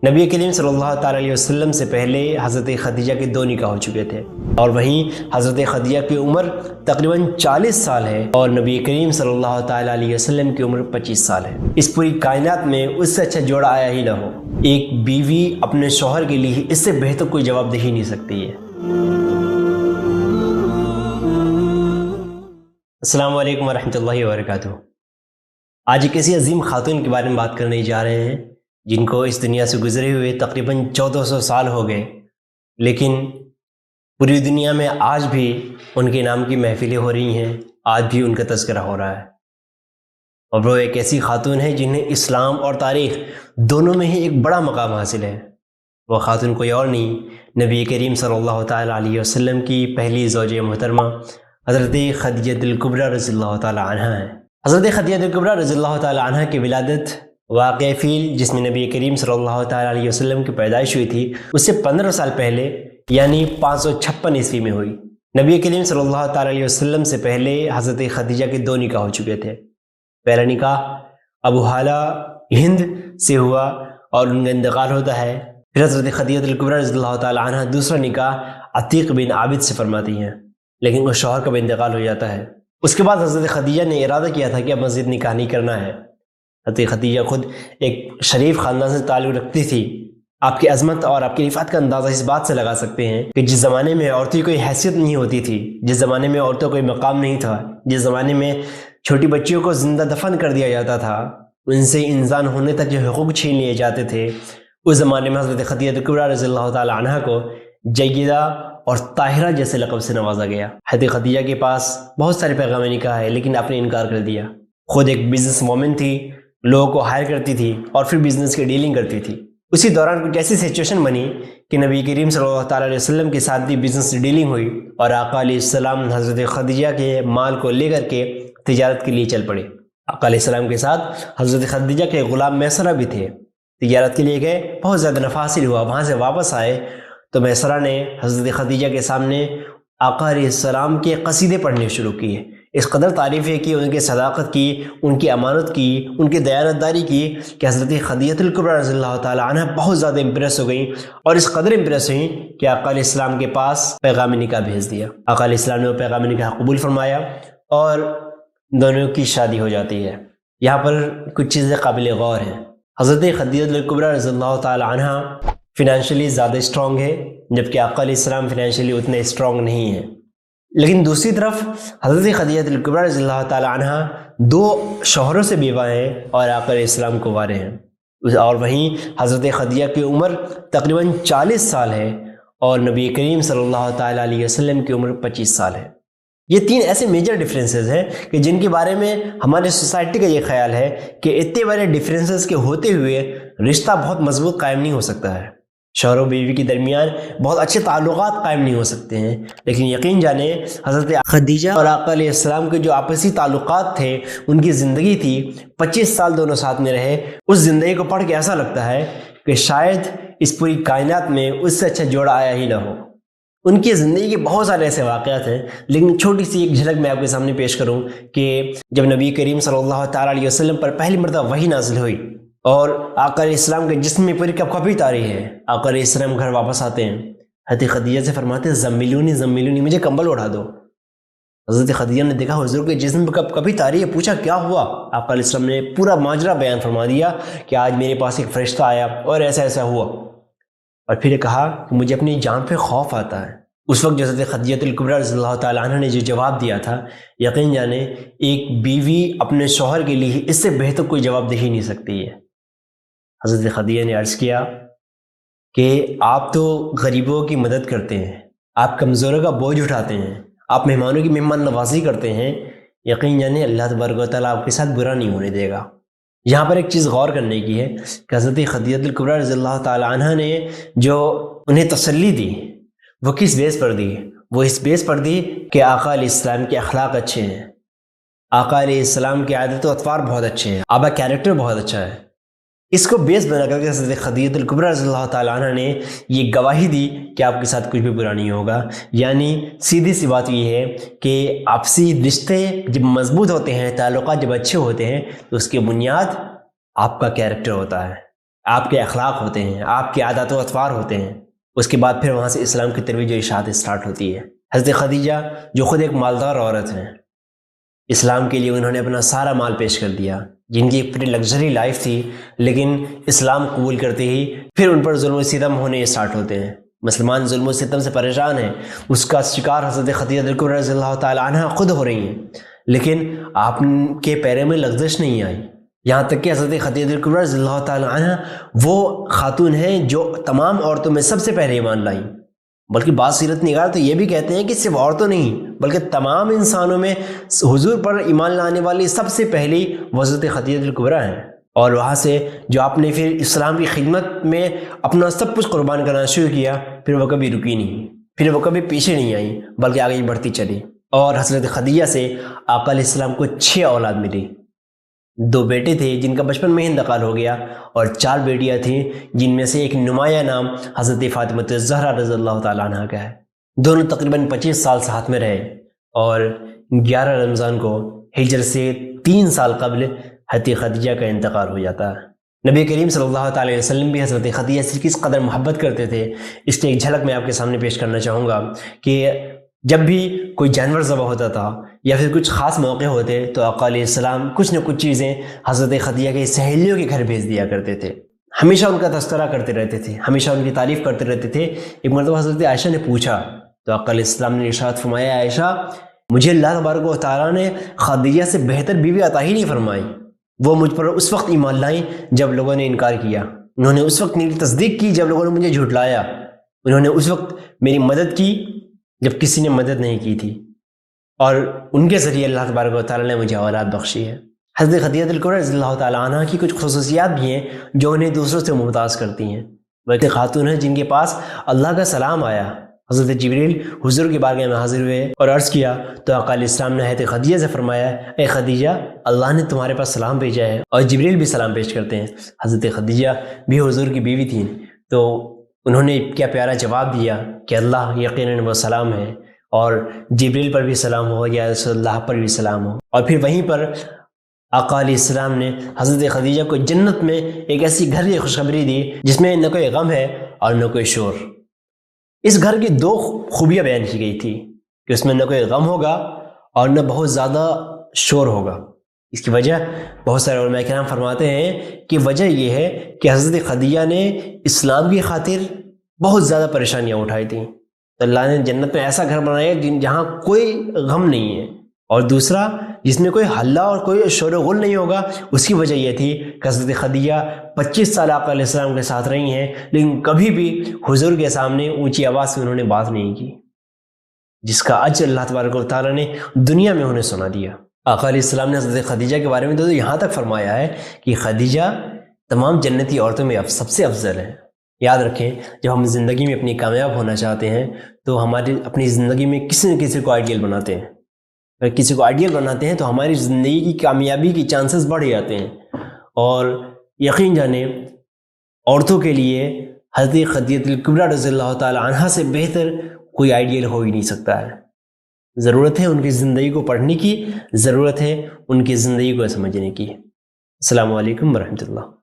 نبی کریم صلی اللہ تعالیٰ علیہ وسلم سے پہلے حضرت خدیجہ کے 2 نکاح ہو چکے تھے، اور وہیں حضرت خدیجہ کی عمر تقریباً 40 سال ہے اور نبی کریم صلی اللہ تعالیٰ علیہ وسلم کی عمر 25 سال ہے۔ اس پوری کائنات میں اس سے اچھا جوڑا آیا ہی نہ ہو۔ ایک بیوی اپنے شوہر کے لیے اس سے بہتر کوئی جواب دہی نہیں سکتی ہے۔ السلام علیکم ورحمۃ اللہ وبرکاتہ۔ آج ایک ایسی عظیم خاتون کے بارے میں بات کرنے جا رہے ہیں جن کو اس دنیا سے گزرے ہوئے تقریباً 1400 سال ہو گئے، لیکن پوری دنیا میں آج بھی ان کے نام کی محفلیں ہو رہی ہیں، آج بھی ان کا تذکرہ ہو رہا ہے۔ اور وہ ایک ایسی خاتون ہے جنہیں اسلام اور تاریخ دونوں میں ہی ایک بڑا مقام حاصل ہے۔ وہ خاتون کوئی اور نہیں، نبی کریم صلی اللہ تعالیٰ علیہ وسلم کی پہلی زوجہ محترمہ حضرت خدیجہ الکبریٰ رضی اللہ تعالیٰ عنہ ہے۔ حضرت خدیجہ الکبریٰ رضی اللہ تعالیٰ عنہ کی ولادت واقعہ فیل، جس میں نبی کریم صلی اللہ تعالیٰ علیہ وسلم کی پیدائش ہوئی تھی، اس سے 15 سال پہلے یعنی 556 عیسوی میں ہوئی۔ نبی کریم صلی اللہ تعالیٰ علیہ وسلم سے پہلے حضرت خدیجہ کے 2 نکاح ہو چکے تھے۔ پہلا نکاح ابو حالہ ہند سے ہوا اور ان کا انتقال ہوتا ہے۔ پھر حضرت خدیجہ الکبریٰ رضی اللہ تعالیٰ عنہ دوسرا نکاح عتیق بن عابد سے فرماتی ہیں، لیکن اس شوہر کا بھی انتقال ہو جاتا ہے۔ اس کے بعد حضرت خدیجہ نے ارادہ کیا تھا کہ اب مزید نکاح نہیں کرنا ہے۔ حضرت خدیجہ خود ایک شریف خاندان سے تعلق رکھتی تھی۔ آپ کی عظمت اور آپ کی رفعت کا اندازہ اس بات سے لگا سکتے ہیں کہ جس زمانے میں عورتوں کی کوئی حیثیت نہیں ہوتی تھی، جس زمانے میں عورتوں کو کوئی مقام نہیں تھا، جس زمانے میں چھوٹی بچیوں کو زندہ دفن کر دیا جاتا تھا، ان سے انسان ہونے تک جو حقوق چھین لیے جاتے تھے، اس زمانے میں حضرت خدیجہ الکبریٰ رضی اللہ تعالی عنہ کو جیدہ اور طاہرہ جیسے لقب سے نوازا گیا۔ حضرت خدیجہ کے پاس بہت سارے پیغام نکاح ہے، لیکن آپ نے انکار کر دیا۔ خود ایک بزنس وومن تھی، لوگوں کو ہائر کرتی تھی اور پھر بزنس کی ڈیلنگ کرتی تھی۔ اسی دوران کچھ ایسی سچویشن بنی کہ نبی کریم صلی اللہ تعالیٰ علیہ وسلم کے ساتھ بھی بزنس ڈیلنگ ہوئی، اور آقا علیہ السلام حضرت خدیجہ کے مال کو لے کر کے تجارت کے لیے چل پڑے۔ آقا علیہ السلام کے ساتھ حضرت خدیجہ کے غلام میسرہ بھی تھے، تجارت کے لیے گئے، بہت زیادہ نفع حاصل ہوا۔ وہاں سے واپس آئے تو میسرہ نے حضرت خدیجہ کے سامنے آقا علیہ السلام کے قصیدے پڑھنے شروع کیے۔ اس قدر تعریفیں کی، ان کی صداقت کی، ان کی امانت کی، ان کی دیانتداری کی کہ حضرت خدیجہ الکبریٰ رضی اللہ تعالی عنہ بہت زیادہ امپریس ہو گئیں، اور اس قدر امپریس ہوئیں کہ آقا علیہ السلام کے پاس پیغام نکاح بھیج دیا۔ آقا علیہ السلام نے وہ پیغام نکاح قبول فرمایا اور دونوں کی شادی ہو جاتی ہے۔ یہاں پر کچھ چیزیں قابل غور ہیں۔ حضرت خدیجہ الکبریٰ رضی اللہ تعالی عنہ فنانشلی زیادہ اسٹرانگ ہے، جبکہ آقا علیہ السلام فنانشلی اتنے اسٹرانگ نہیں ہیں۔ لیکن دوسری طرف حضرت خدیجہ الکبریٰ رضی اللہ تعالی عنہ 2 شوہروں سے بیوہ ہیں اور آقا علیہ السلام کو وارث ہیں، اور وہیں حضرت خدیجہ کی عمر تقریباً 40 سال ہے اور نبی کریم صلی اللہ تعالی علیہ وسلم کی عمر 25 سال ہے۔ یہ 3 ایسے میجر ڈفرینسز ہیں کہ جن کے بارے میں ہمارے سوسائٹی کا یہ خیال ہے کہ اتنے بڑے ڈفرینسز کے ہوتے ہوئے رشتہ بہت مضبوط قائم نہیں ہو سکتا ہے، شوہر و بیوی کے درمیان بہت اچھے تعلقات قائم نہیں ہو سکتے ہیں۔ لیکن یقین جانیں، حضرت خدیجہ اور آقا علیہ السلام کے جو آپسی تعلقات تھے، ان کی زندگی تھی، 25 سال دونوں ساتھ میں رہے۔ اس زندگی کو پڑھ کے ایسا لگتا ہے کہ شاید اس پوری کائنات میں اس سے اچھا جوڑا آیا ہی نہ ہو۔ ان کی زندگی کے بہت سارے ایسے واقعات ہیں، لیکن چھوٹی سی ایک جھلک میں آپ کے سامنے پیش کروں کہ جب نبی کریم صلی اللہ تعالیٰ علیہ وسلم پر پہلی مرتبہ وحی نازل ہوئی اور آقا علیہ السلام کے جسم میں پوری کپ کپی تاری ہے، آقا علیہ السلام گھر واپس آتے ہیں، حضرت خدیجہ سے فرماتے ہیں زملونی زملونی، مجھے کمبل اڑا دو۔ حضرت خدیجہ نے دیکھا حضور کے جسم پہ کپ کپی تاری ہے، پوچھا کیا ہوا؟ آقا علیہ السلام نے پورا ماجرا بیان فرما دیا کہ آج میرے پاس ایک فرشتہ آیا اور ایسا ایسا ہوا، اور پھر کہا کہ مجھے اپنی جان پہ خوف آتا ہے۔ اس وقت حضرت خدیجہ الکبریٰ رضی اللہ تعالی عنہ نے جو جواب دیا تھا، یقین جانیں ایک بیوی اپنے شوہر کے لیے اس سے بہتر کوئی جواب دے ہی نہیں سکتی ہے۔ حضرت خدیجہ نے عرض کیا کہ آپ تو غریبوں کی مدد کرتے ہیں، آپ کمزوروں کا بوجھ اٹھاتے ہیں، آپ مہمانوں کی مہمان نوازی کرتے ہیں، یقین جانیں اللہ تبارک و تعالیٰ آپ کے ساتھ برا نہیں ہونے دے گا۔ یہاں پر ایک چیز غور کرنے کی ہے کہ حضرت خدیجہ الکبریٰ رضی اللہ تعالی عنہ نے جو انہیں تسلی دی، وہ کس بیس پر دی؟ وہ اس بیس پر دی کہ آقا علیہ السلام کے اخلاق اچھے ہیں، آقا علیہ السلام کے عادت و اطوار بہت اچھے ہیں، آپ کا کیریکٹر بہت اچھا ہے۔ اس کو بیس بنا کر کے حضرت خدیجہ الکبریٰ رضی اللہ تعالی عنہ نے یہ گواہی دی کہ آپ کے ساتھ کچھ بھی برا نہیں ہوگا۔ یعنی سیدھی سی بات یہ ہے کہ آپسی رشتے جب مضبوط ہوتے ہیں، تعلقات جب اچھے ہوتے ہیں، تو اس کی بنیاد آپ کا کیریکٹر ہوتا ہے۔ آپ کے اخلاق ہوتے ہیں، آپ کے عادات و اطوار ہوتے ہیں، اس کے بعد پھر وہاں سے اسلام کی ترویج و اشاعت اسٹارٹ ہوتی ہے۔ حضرت خدیجہ جو خود ایک مالدار عورت ہیں، اسلام کے لیے انہوں نے اپنا سارا مال پیش کر دیا، جن کی ایک بڑی لگژری لائف تھی، لیکن اسلام قبول کرتے ہی پھر ان پر ظلم و ستم ہونے اسٹارٹ ہوتے ہیں۔ مسلمان ظلم و ستم سے پریشان ہیں، اس کا شکار حضرت خدیجہ کبریٰ رضی اللہ تعالی عنہ خود ہو رہی ہیں، لیکن آپ کے پیروں میں لغزش نہیں آئی، یہاں تک کہ حضرت خدیجہ کبریٰ رضی اللہ تعالی عنہ وہ خاتون ہیں جو تمام عورتوں میں سب سے پہلے ایمان لائیں، بلکہ بعض سیرت نگار تو یہ بھی کہتے ہیں کہ صرف عورتوں نہیں بلکہ تمام انسانوں میں حضور پر ایمان لانے والی سب سے پہلی حضرت خدیجہ کبریٰ ہیں۔ اور وہاں سے جو آپ نے پھر اسلام کی خدمت میں اپنا سب کچھ قربان کرنا شروع کیا، پھر وہ کبھی رکی نہیں، پھر وہ کبھی پیچھے نہیں آئی بلکہ آگے بڑھتی چلی۔ اور حضرت خدیجہ سے آقا علیہ السلام کو 6 اولاد ملی، 2 بیٹے تھے جن کا بچپن میں ہی انتقال ہو گیا، اور 4 بیٹیاں تھیں جن میں سے ایک نمایاں نام حضرت فاطمہ الزہرا رضی اللہ تعالیٰ عنہ کا ہے۔ دونوں تقریباً 25 سال ساتھ میں رہے، اور 11 رمضان کو ہجرت سے 3 سال قبل حضرت خدیجہ کا انتقال ہو جاتا ہے۔ نبی کریم صلی اللہ تعالی علیہ وسلم بھی حضرت خدیجہ سے کس قدر محبت کرتے تھے، اس کی ایک جھلک میں آپ کے سامنے پیش کرنا چاہوں گا کہ جب بھی کوئی جانور ذبح ہوتا تھا یا پھر کچھ خاص موقع ہوتے تو آقا علیہ السلام کچھ نہ کچھ چیزیں حضرت خدیجہ کے سہیلیوں کے گھر بھیج دیا کرتے تھے، ہمیشہ ان کا تذکرہ کرتے رہتے تھے، ہمیشہ ان کی تعریف کرتے رہتے تھے۔ ایک مرتبہ حضرت عائشہ نے پوچھا تو آقا علیہ السلام نے ارشاد فرمایا، عائشہ مجھے اللہ تبارک و تعالیٰ نے خدیجہ سے بہتر بیوی عطا ہی نہیں فرمائی، وہ مجھ پر اس وقت ایمان لائیں جب لوگوں نے انکار کیا، انہوں نے اس وقت میری تصدیق کی جب لوگوں نے مجھے جھٹلایا، انہوں نے اس وقت میری مدد کی جب کسی نے مدد نہیں کی تھی، اور ان کے ذریعے اللہ تبارک و تعالیٰ نے مجھے اولاد بخشی ہے۔ حضرت خدیجہ کبریٰ رضی اللہ تعالیٰ عنہ کی کچھ خصوصیات بھی ہیں جو انہیں دوسروں سے ممتاز کرتی ہیں۔ وہ ایک خاتون ہیں جن کے پاس اللہ کا سلام آیا، حضرت جبریل حضور کی بارگاہ میں حاضر ہوئے اور عرض کیا تو آقا علیہ السلام نے حضرت خدیجہ سے فرمایا، اے خدیجہ اللہ نے تمہارے پاس سلام بھیجا ہے، اور جبریل بھی سلام پیش کرتے ہیں۔ حضرت خدیجہ بھی حضور کی بیوی تھیں، تو انہوں نے کیا پیارا جواب دیا کہ اللہ یقیناً وہ سلام ہے، اور جبریل پر بھی سلام ہو، یا رسول اللہ پر بھی سلام ہو۔ اور پھر وہیں پر آقا علیہ السلام نے حضرت خدیجہ کو جنت میں ایک ایسی گھر کی خوشخبری دی جس میں نہ کوئی غم ہے اور نہ کوئی شور۔ اس گھر کی 2 خوبیاں بیان کی گئی تھی کہ اس میں نہ کوئی غم ہوگا اور نہ بہت زیادہ شور ہوگا۔ اس کی وجہ بہت سارے علماء کرام فرماتے ہیں کہ وجہ یہ ہے کہ حضرت خدیجہ نے اسلام کی خاطر بہت زیادہ پریشانیاں اٹھائی تھیں، اللہ نے جنت میں ایسا گھر بنایا جہاں کوئی غم نہیں ہے، اور دوسرا جس میں کوئی ہلہ اور کوئی شور و غل نہیں ہوگا۔ اس کی وجہ یہ تھی کہ حضرت خدیجہ 25 سال آقا علیہ السلام کے ساتھ رہی ہیں، لیکن کبھی بھی حضور کے سامنے اونچی آواز سے انہوں نے بات نہیں کی، جس کا اجر اللہ تبارک و تعالیٰ نے دنیا میں انہیں سنا دیا۔ آقا علیہ السلام نے حضرت خدیجہ کے بارے میں تو یہاں تک فرمایا ہے کہ خدیجہ تمام جنتی عورتوں میں سب سے افضل ہے۔ یاد رکھیں جب ہم زندگی میں اپنی کامیاب ہونا چاہتے ہیں تو ہماری اپنی زندگی میں کسی نہ کسی کو آئیڈیل بناتے ہیں، اگر کسی کو آئیڈیل بناتے ہیں تو ہماری زندگی کی کامیابی کی چانسز بڑھ جاتے ہیں۔ اور یقین جانیں عورتوں کے لیے حضرت خدیجہ کبریٰ رضی اللہ تعالی عنہ سے بہتر کوئی آئیڈیل ہو ہی نہیں سکتا ہے۔ ضرورت ہے ان کی زندگی کو پڑھنے کی، ضرورت ہے ان کی زندگی کو سمجھنے کی۔ السلام علیکم ورحمۃ اللہ۔